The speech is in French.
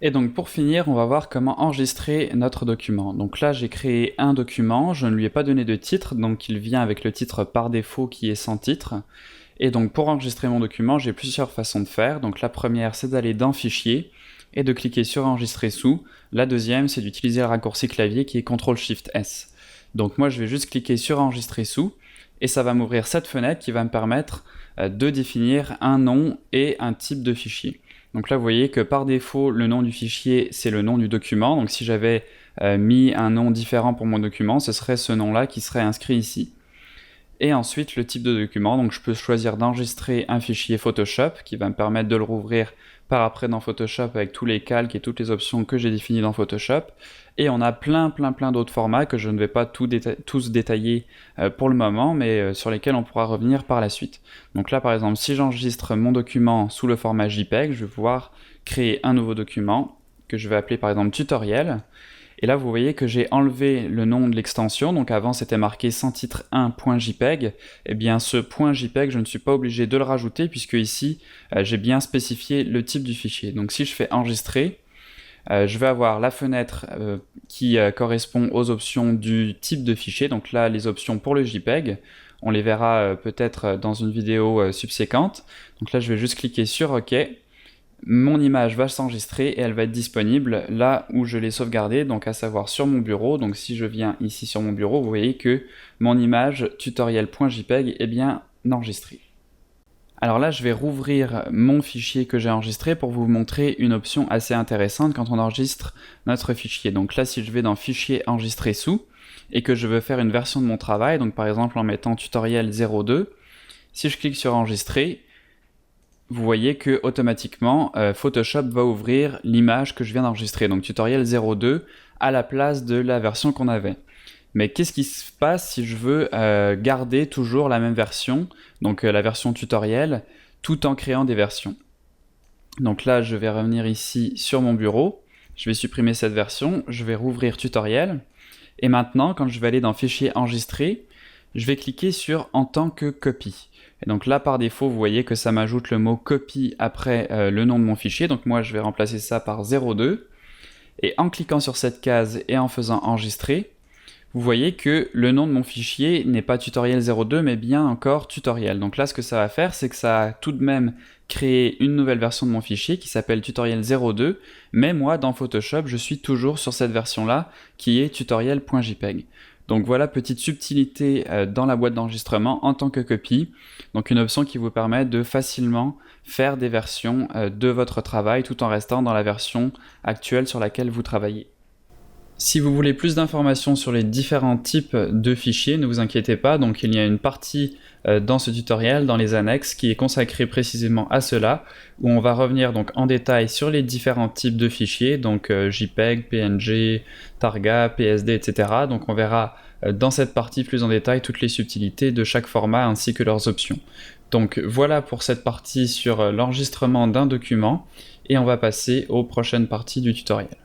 Et donc pour finir, on va voir comment enregistrer notre document. Donc là, j'ai créé un document, je ne lui ai pas donné de titre, donc il vient avec le titre par défaut qui est sans titre. Et donc pour enregistrer mon document, j'ai plusieurs façons de faire. Donc la première, c'est d'aller dans Fichier et de cliquer sur Enregistrer sous. La deuxième, c'est d'utiliser le raccourci clavier qui est CTRL-SHIFT-S. Donc moi, je vais juste cliquer sur Enregistrer sous et ça va m'ouvrir cette fenêtre qui va me permettre de définir un nom et un type de fichier. Donc là, vous voyez que par défaut, le nom du fichier, c'est le nom du document. Donc si j'avais mis un nom différent pour mon document, ce serait ce nom-là qui serait inscrit ici. Et ensuite, le type de document. Donc je peux choisir d'enregistrer un fichier Photoshop qui va me permettre de le rouvrir par après dans Photoshop avec tous les calques et toutes les options que j'ai définies dans Photoshop. Et on a plein d'autres formats que je ne vais pas tous détailler pour le moment, mais sur lesquels on pourra revenir par la suite. Donc là, par exemple, si j'enregistre mon document sous le format JPEG, je vais pouvoir créer un nouveau document que je vais appeler par exemple tutoriel. Et là, vous voyez que j'ai enlevé le nom de l'extension, donc avant c'était marqué sans titre 1.jpeg, et bien ce .jpeg, je ne suis pas obligé de le rajouter puisque ici, j'ai bien spécifié le type du fichier. Donc si je fais enregistrer, je vais avoir la fenêtre qui correspond aux options du type de fichier, donc là les options pour le JPEG, on les verra peut-être dans une vidéo subséquente. Donc là je vais juste cliquer sur OK. Mon image va s'enregistrer et elle va être disponible là où je l'ai sauvegardée, donc à savoir sur mon bureau. Donc si je viens ici sur mon bureau, vous voyez que mon image tutoriel.jpg est bien enregistrée. Alors là, je vais rouvrir mon fichier que j'ai enregistré pour vous montrer une option assez intéressante quand on enregistre notre fichier. Donc là, si je vais dans Fichier enregistrer sous et que je veux faire une version de mon travail, donc par exemple en mettant tutoriel 02, si je clique sur enregistrer, vous voyez que automatiquement Photoshop va ouvrir l'image que je viens d'enregistrer, donc tutoriel 02 à la place de la version qu'on avait. Mais qu'est-ce qui se passe si je veux garder toujours la même version, donc la version tutoriel, tout en créant des versions? Donc là, je vais revenir ici sur mon bureau, je vais supprimer cette version, je vais rouvrir tutoriel, et maintenant, quand je vais aller dans Fichier enregistrer, je vais cliquer sur En tant que copie. Et donc là, par défaut, vous voyez que ça m'ajoute le mot copie après le nom de mon fichier. Donc moi, je vais remplacer ça par 02. Et en cliquant sur cette case et en faisant enregistrer, vous voyez que le nom de mon fichier n'est pas tutoriel 02, mais bien encore tutoriel. Donc là, ce que ça va faire, c'est que ça a tout de même créé une nouvelle version de mon fichier qui s'appelle tutoriel 02, mais moi, dans Photoshop, je suis toujours sur cette version-là, qui est tutoriel.jpg. Donc voilà, petite subtilité dans la boîte d'enregistrement en tant que copie. Donc une option qui vous permet de facilement faire des versions de votre travail tout en restant dans la version actuelle sur laquelle vous travaillez. Si vous voulez plus d'informations sur les différents types de fichiers, ne vous inquiétez pas, donc il y a une partie dans ce tutoriel, dans les annexes, qui est consacrée précisément à cela, où on va revenir donc en détail sur les différents types de fichiers, donc JPEG, PNG, Targa, PSD, etc. Donc on verra dans cette partie plus en détail toutes les subtilités de chaque format ainsi que leurs options. Donc voilà pour cette partie sur l'enregistrement d'un document, et on va passer aux prochaines parties du tutoriel.